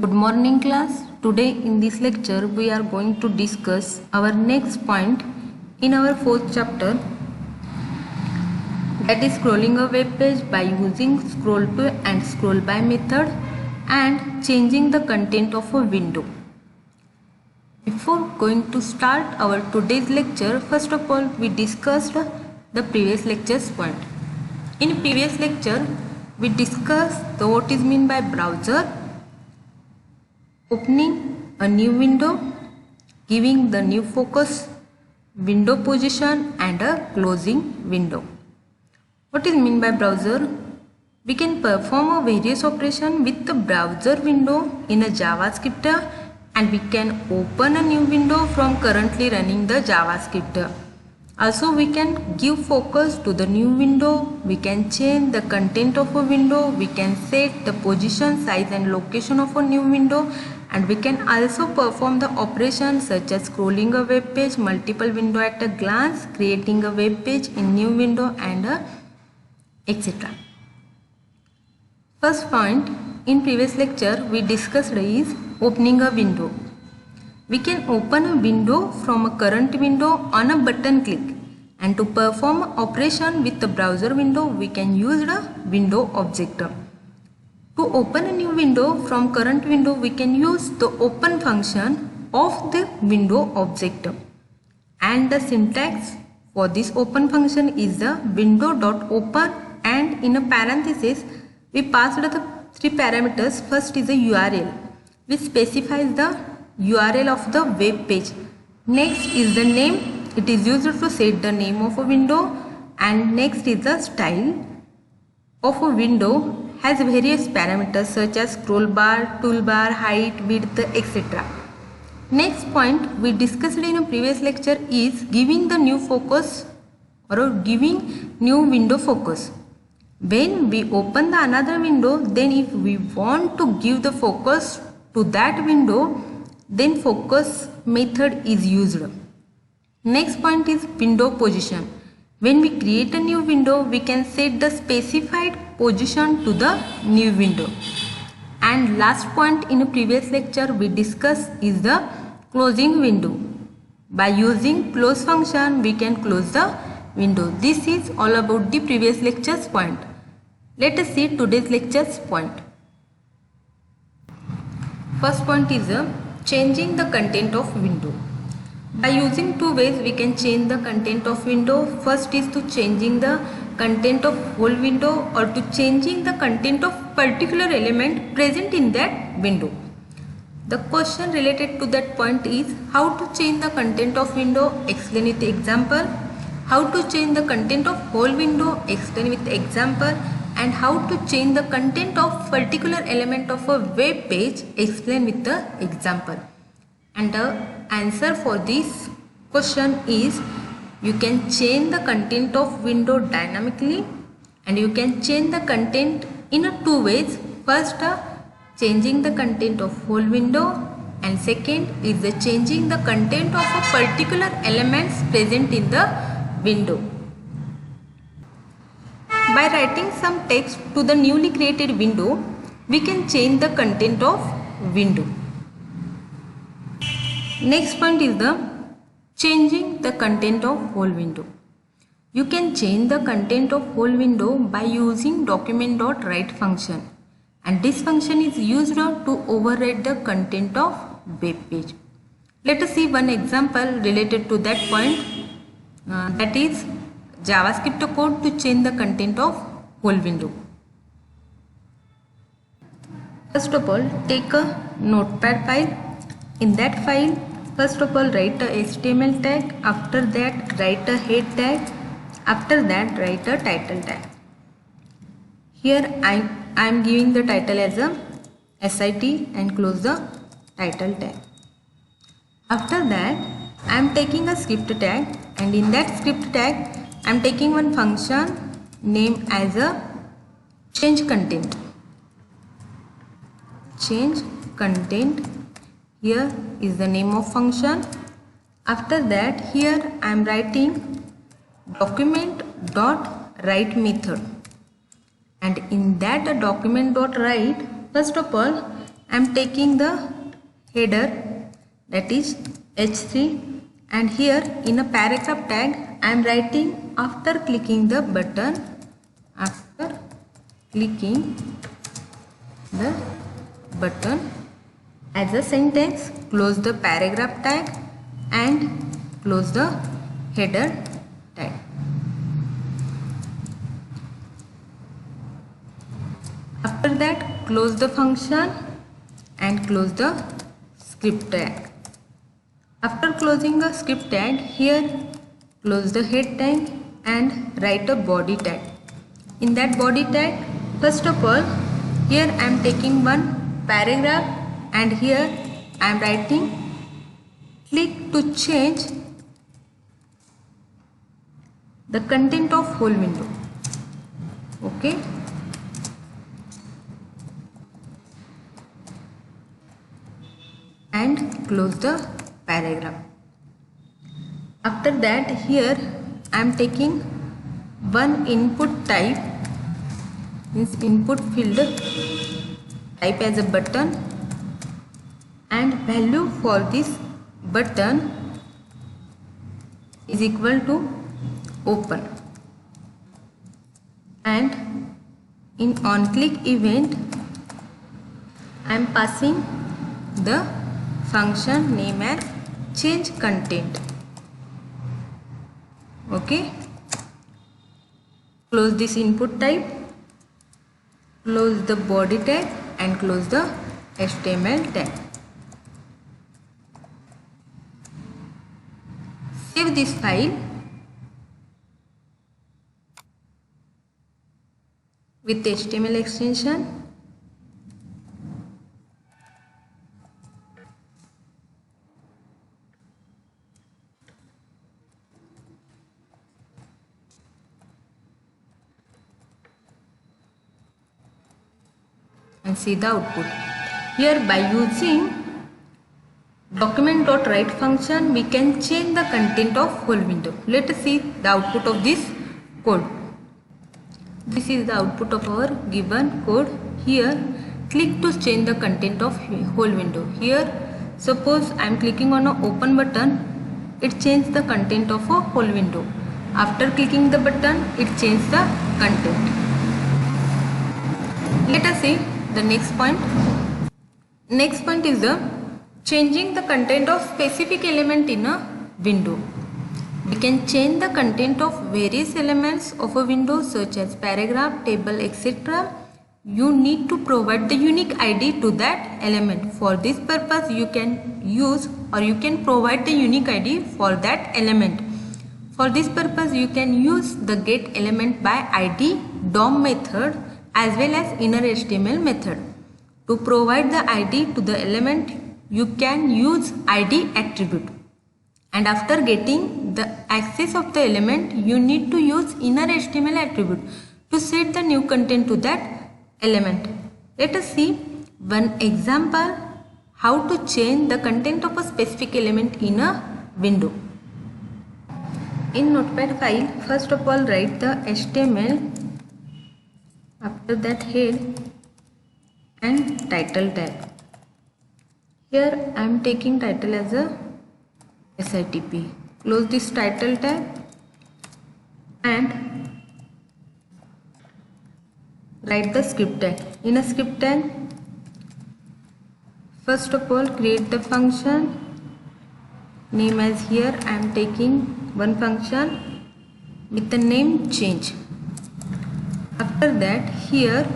Good morning class. Today in this lecture we are going to discuss our next point in our fourth chapter, that is scrolling a web page by using scroll to and scroll by method and changing the content of a window. Before going to start our today's lecture, first of all we discussed the previous lecture's point. In previous lecture we discussed what is meant by browser, opening a new window, giving the new focus, window position and a closing window. What is meant by browser? We can perform a various operation with the browser window in a JavaScript, and we can open a new window from currently running the JavaScript. Also we can give focus to the new window, we can change the content of a window, we can set the position, size and location of a new window, and we can also perform the operations such as scrolling a web page, multiple window at a glance, creating a web page in new window and etc. First point in previous lecture we discussed is opening a window. We can open a window from a current window on a button click, and to perform operation with the browser window we can use the window object. To open a new window from current window we can use the open function of the window object, and the syntax for this open function is the window.open, and in a parenthesis we passed the three parameters. First is a URL which specifies the URL of the web page. Next is the name, it is used to set the name of a window, and next is the style of a window, has various parameters such as scroll bar, toolbar, height, width, etc. Next point we discussed in a previous lecture is giving the new focus or giving new window focus. When we open the another window, then if we want to give the focus to that window, then focus method is used. Next point is window position. When we create a new window, we can set the specified position to the new window. And last point in a previous lecture we discussed is the closing window. By using close function we can close the window. This is all about the previous lecture's point. Let us see today's lecture's point. First point is changing the content of window. By using two ways we can change the content of window. First is to changing the content of whole window, or to changing the content of particular element present in that window. The question related to that point is how to change the content of window, explain with example. How to change the content of whole window, explain with example. And how to change the content of particular element of a web page, explain with the example. And the answer for this question is you can change the content of window dynamically, and you can change the content in two ways. First, changing the content of whole window, and second is the changing the content of a particular elements present in the window. By writing some text to the newly created window, we can change the content of window. Next point is the changing the content of whole window. You can change the content of whole window by using document.write function, and this function is used to override the content of web page. Let us see one example related to that point, that is JavaScript code to change the content of whole window. First of all, take a notepad file. In that file, first of all write a HTML tag, after that write a head tag, after that write a title tag. Here I am giving the title as a SIT and close the title tag. After that I am taking a script tag, and in that script tag I am taking one function name as a change content. Change content, here is the name of function. After that here I am writing document.write method, and in that document.write, first of all I am taking the header, that is H3, and here in a paragraph tag I am writing after clicking the button, as a sentence, close the paragraph tag and close the header tag. After that, close the function and close the script tag. After closing the script tag, here close the head tag and write a body tag. In that body tag, first of all, here I am taking one paragraph and here I am writing click to change the content of whole window. Okay. And close the paragraph. After that, here I am taking one input type, means input field type as a button, and value for this button is equal to open, and in onClick event I am passing the function name as change content. Okay. Close this input type, close the body tag and close the HTML tag. Save this file with HTML extension. And see the output. Here by using document.write function we can change the content of whole window. Let us see the output of this code. This is the output of our given code. Here click to change the content of whole window. Here suppose I am clicking on an open button, it changes the content of a whole window. After clicking the button, it changes the content. Let us see the next point. Next point is the changing the content of specific element in a window. We can change the content of various elements of a window such as paragraph, table, etc. You need to provide the unique ID to that element. For this purpose you can use or you can provide the unique ID for that element. For this purpose you can use the get element by ID DOM method as well as inner HTML method. To provide the ID to the element, you can use ID attribute. And after getting the access of the element, you need to use inner HTML attribute to set the new content to that element. Let us see one example how to change the content of a specific element in a window. In Notepad file, first of all write the HTML. After that head and title tag. Here I am taking title as a SITP. Close this title tag and write the script tag. In a script tag, first of all create the function name as here I am taking one function with the name change. After that here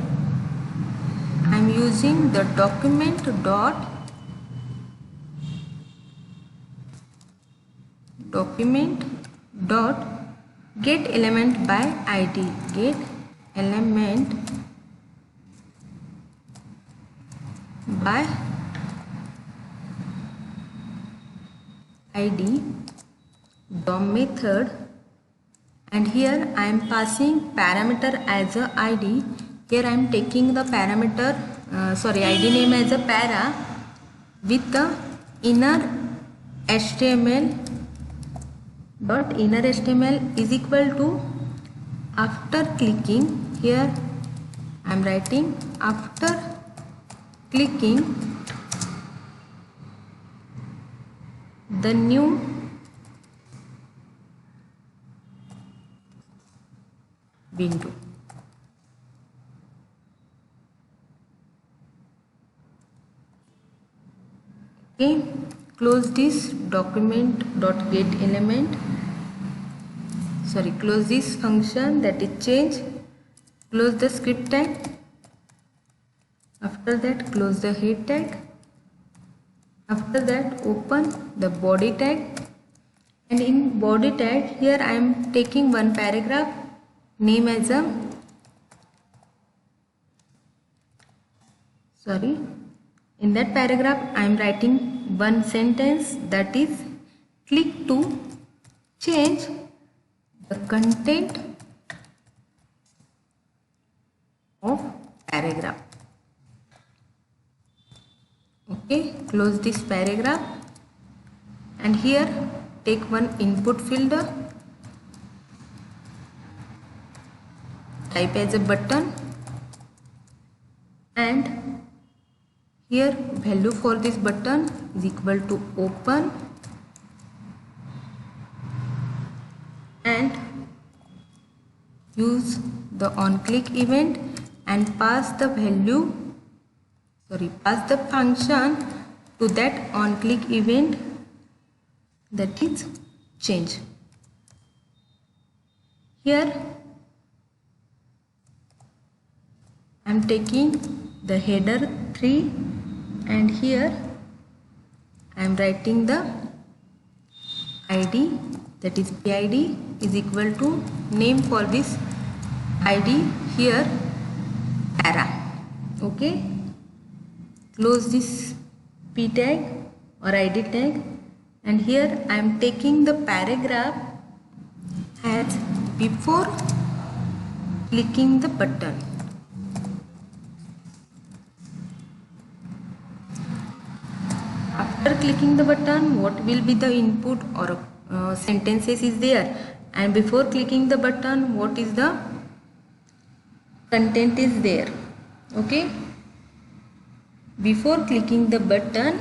I am using the document dot get element by ID. Get element by ID DOM method, and here I am passing parameter as a ID. Here I am taking the parameter ID name as a para with the inner HTML dot inner HTML is equal to, after clicking, here I am writing after clicking the new window. Okay, close this document.getElement. Close this function, that is change. Close the script tag. After that, close the head tag. After that, open the body tag. And in body tag, here I am taking one paragraph, name as a in that paragraph I am writing one sentence, that is click to change the content of paragraph. Okay, close this paragraph and here take one input field, type as a button, and here value for this button is equal to open, and use the onClick event and pass the function to that onClick event, that is change. Here I am taking the header 3 and here I am writing the ID, that is PID is equal to name for this ID here para. Okay, close this P tag or ID tag and here I am taking the paragraph as before clicking the button. After clicking the button, what will be the input or sentences is there, and before clicking the button, what is the content is there. Okay, before clicking the button,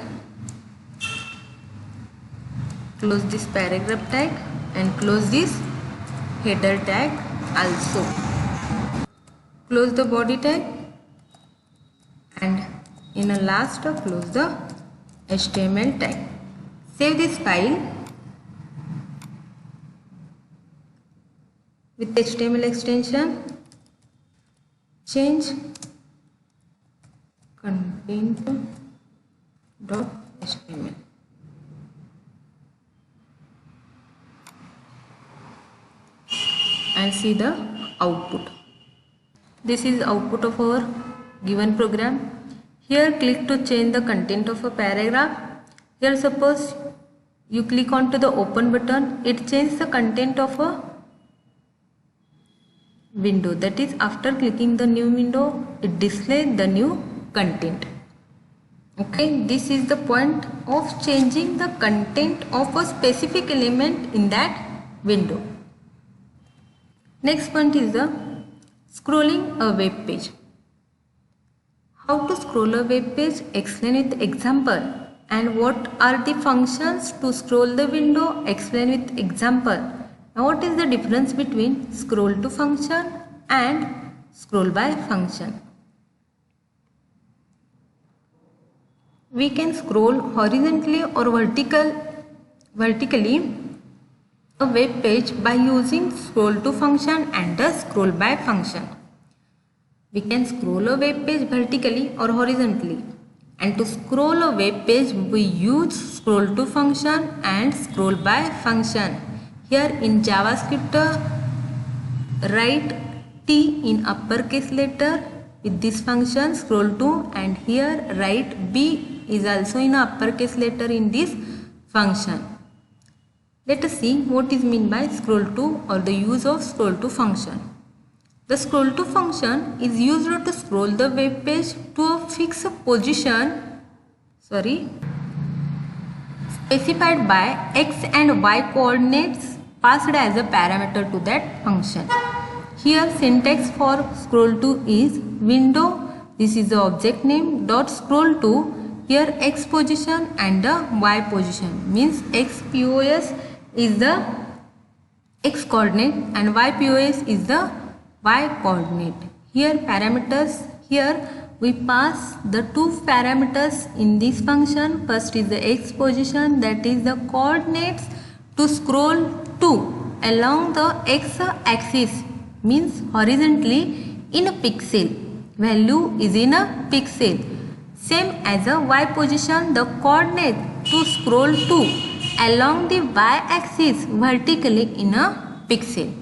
close this paragraph tag and close this header tag also. Close the body tag and in a last close the HTML tag. Save this file with HTML extension, change content.html. and see the output. This is output of our given program. Here click to change the content of a paragraph. Here suppose you click onto the open button, it changes the content of a window, that is after clicking the new window it displays the new content. Okay, this is the point of changing the content of a specific element in that window. Next point is the scrolling a web page. How to scroll a web page? Explain with example. And what are the functions to scroll the window? Explain with example. Now what is the difference between scroll to function and scroll by function? We can scroll horizontally or vertically a web page by using scroll to function and the scroll by function. We can scroll a web page vertically or horizontally, and to scroll a web page we use scroll to function and scroll by function. Here in JavaScript write T in uppercase letter with this function scroll to, and here write B is also in uppercase letter in this function. Let us see what is meant by scroll to or the use of scroll to function. The scroll to function is used to scroll the web page to a fixed position specified by x and y coordinates passed as a parameter to that function. Here syntax for scroll to is window, this is the object name, dot scroll to, here x position and the y position, means x POS is the x coordinate and y POS is the y coordinate. Here parameters, here we pass the two parameters in this function. First is the x position, that is the coordinates to scroll to along the x axis, means horizontally in a pixel, value is in a pixel. Same as a y position, the coordinate to scroll to along the y axis vertically in a pixel.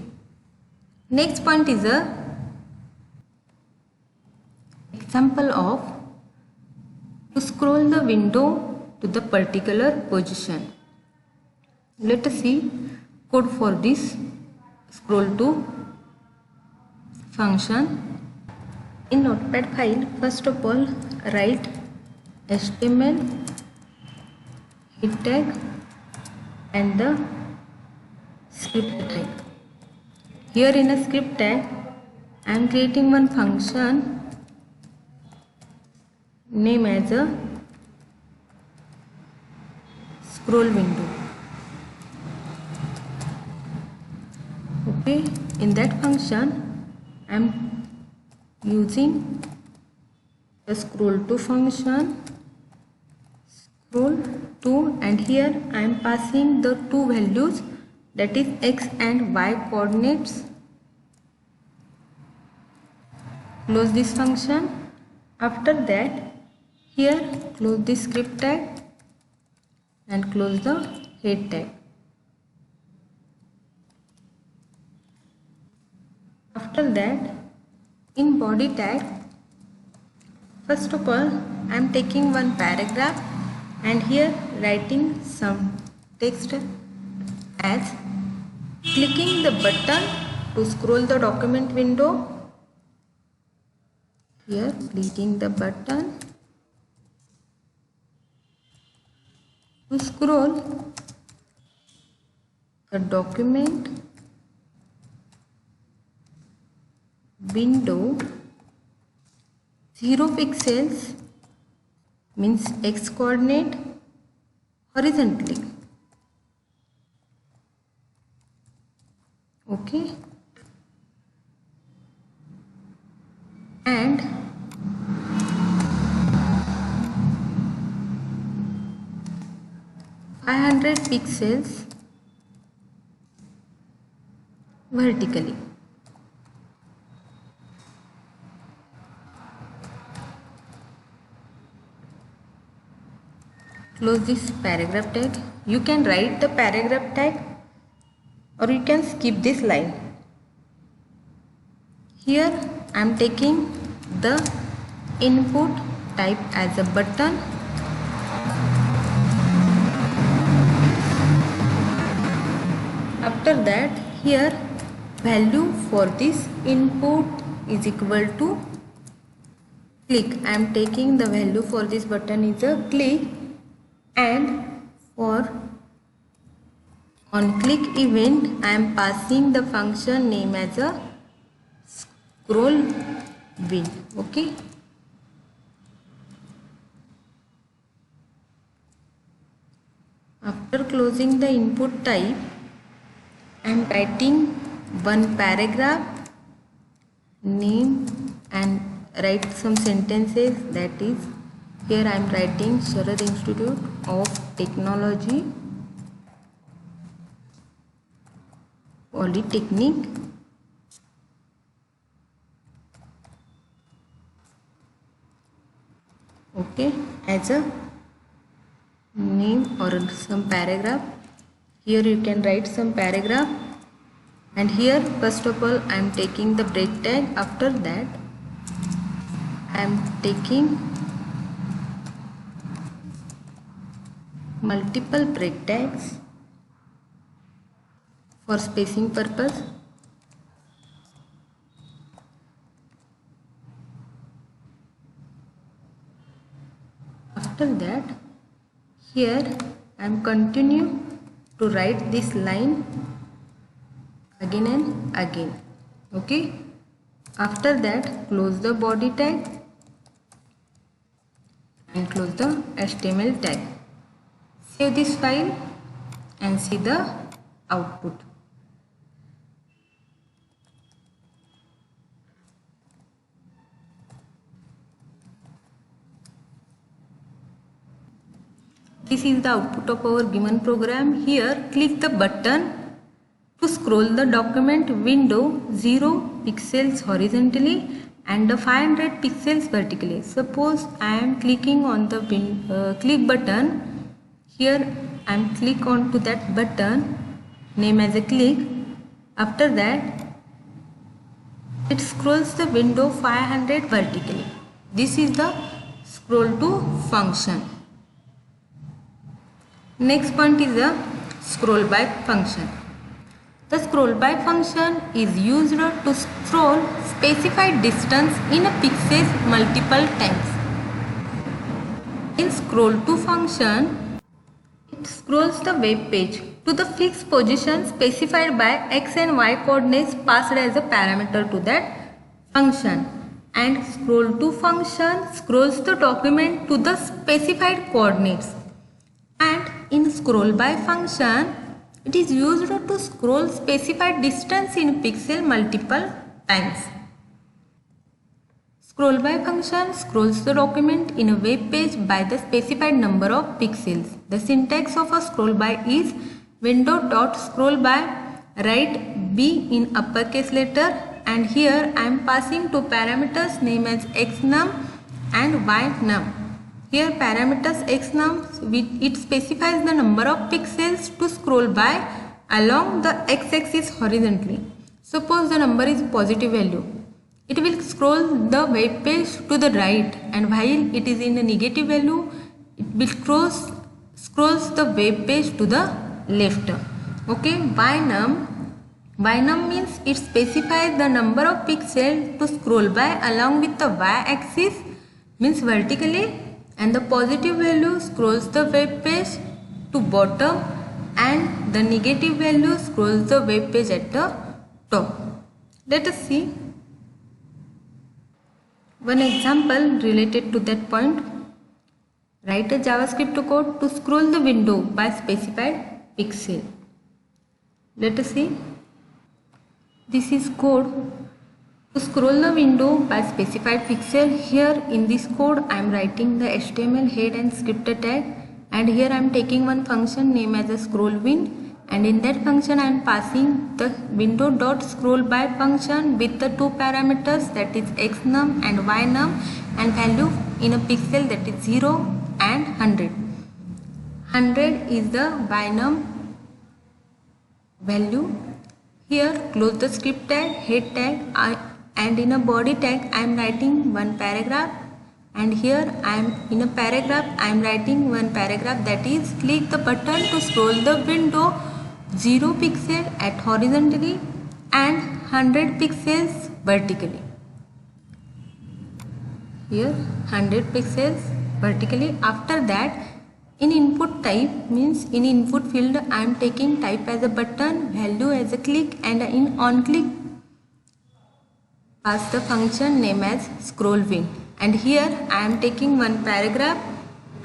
Next point is a example of to scroll the window to the particular position. Let us see code for this scroll to function. In notepad file, first of all write HTML head tag and the script tag. Here in a script tag I am creating one function name as a scroll window. Okay, in that function I am using the scroll to function, scroll to, and here I am passing the two values, that is x and y coordinates. Close this function. After that, here close the script tag and close the head tag. After that, in body tag, first of all I am taking one paragraph and here writing some text as clicking the button to scroll the document window. Here clicking the button to scroll the document window 0 pixels, means x coordinate, horizontally. Okay, and (500) pixels vertically. Close this paragraph tag. You can write the paragraph tag or you can skip this line. Here I am taking the input type as a button. After that, here value for this input is equal to click. I am taking the value for this button is a click, and for on click event I am passing the function name as a scroll wheel. Okay, after closing the input type I am writing one paragraph name and write some sentences, that is here I am writing Sharad Institute of Technology Polytechnic, okay, as a name or some paragraph. Here you can write some paragraph, and here first of all I am taking the break tag. After that I am taking multiple break tags for spacing purpose. After that, here I am continue to write this line again and again. Okay. After that, close the body tag and close the HTML tag. Save this file and see the output. This is the output of our given program. Here click the button to scroll the document window 0 pixels horizontally and the 500 pixels vertically. Suppose I am clicking on the click button. Here I am click on to that button, name as a click. After that it scrolls the window 500 vertically. This is the scroll to function. Next point is the scroll by function. The scroll by function is used to scroll specified distance in a pixels multiple times. In scroll to function, it scrolls the web page to the fixed position specified by x and y coordinates passed as a parameter to that function. And scroll to function scrolls the document to the specified coordinates. And in scroll by function, it is used to scroll specified distance in pixel multiple times. Scroll by function scrolls the document in a web page by the specified number of pixels. The syntax of a scroll by is window.scrollby, write b in uppercase letter, and here I am passing two parameters name as xnum and ynum. Here parameters xnum, it specifies the number of pixels to scroll by along the x-axis horizontally. Suppose the number is positive value. It will scroll the web page to the right, and while it is in a negative value, it will scrolls the web page to the left. Okay, ynum means it specifies the number of pixels to scroll by along with the y-axis means vertically, and the positive value scrolls the web page to bottom and the negative value scrolls the web page at the top. Let us see one example related to that point. Write a JavaScript code to scroll the window by specified pixel. Let us see. This is code to scroll the window by specified pixel. Here in this code I am writing the HTML head and script tag, and here I am taking one function name as a scrollWin, and in that function I am passing the window.scrollby function with the two parameters, that is xnum and ynum, and value in a pixel, that is 0 and 100. 100 is the ynum value. Here close the script tag, head tag, and in a body tag I am writing one paragraph, and here I am in a paragraph I am writing one paragraph, that is click the button to scroll the window 0 pixel at horizontally and 100 pixels vertically. Here 100 pixels vertically. After that, in input type means in input field I am taking type as a button, value as a click, and in on click pass the function name as scrollWin, and here I am taking one paragraph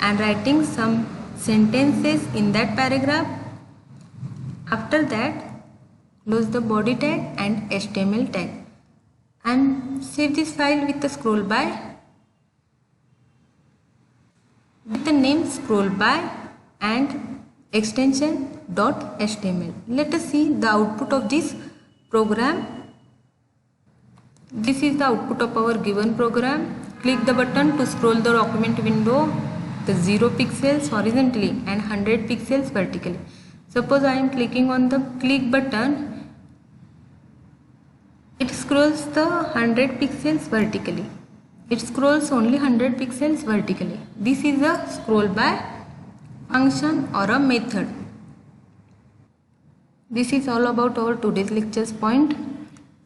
and writing some sentences in that paragraph. After that close the body tag and HTML tag and save this file with the scrollby with the name scrollby and extension .html. Let us see the output of this program. This is the output of our given program. Click the button to scroll the document window the 0 pixels horizontally and 100 pixels vertically. Suppose I am clicking on the click button, it scrolls the 100 pixels vertically. It scrolls only 100 pixels vertically. This is a scroll by function or a method. This is all about our today's lecture's point.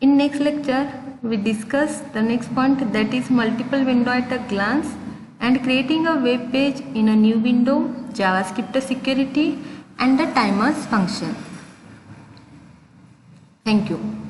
In next lecture, we discuss the next point, that is multiple window at a glance and creating a web page in a new window, JavaScript security, and the timers function. Thank you.